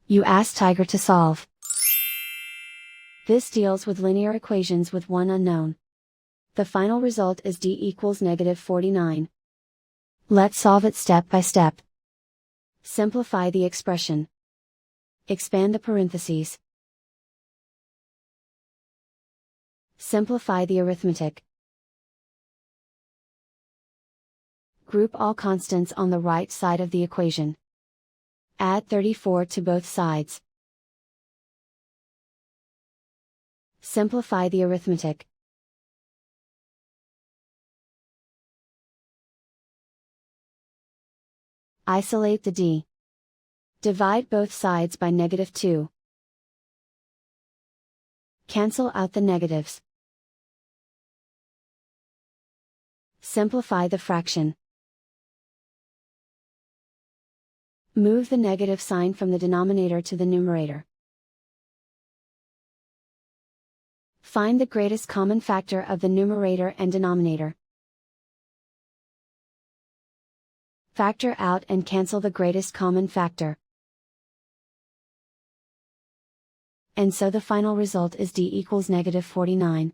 You ask Tiger to solve. This deals with linear equations with one unknown. The final result is d equals -49. Let's solve it step by step. Simplify the expression. Expand the parentheses. Simplify the arithmetic. Group all constants on the right side of the equation. Add 34 to both sides. Simplify the arithmetic. Isolate the d. Divide both sides by -2. Cancel out the negatives. Simplify the fraction. Move the negative sign from the denominator to the numerator. Find the greatest common factor of the numerator and denominator. Factor out and cancel the greatest common factor. And so the final result is d equals -49.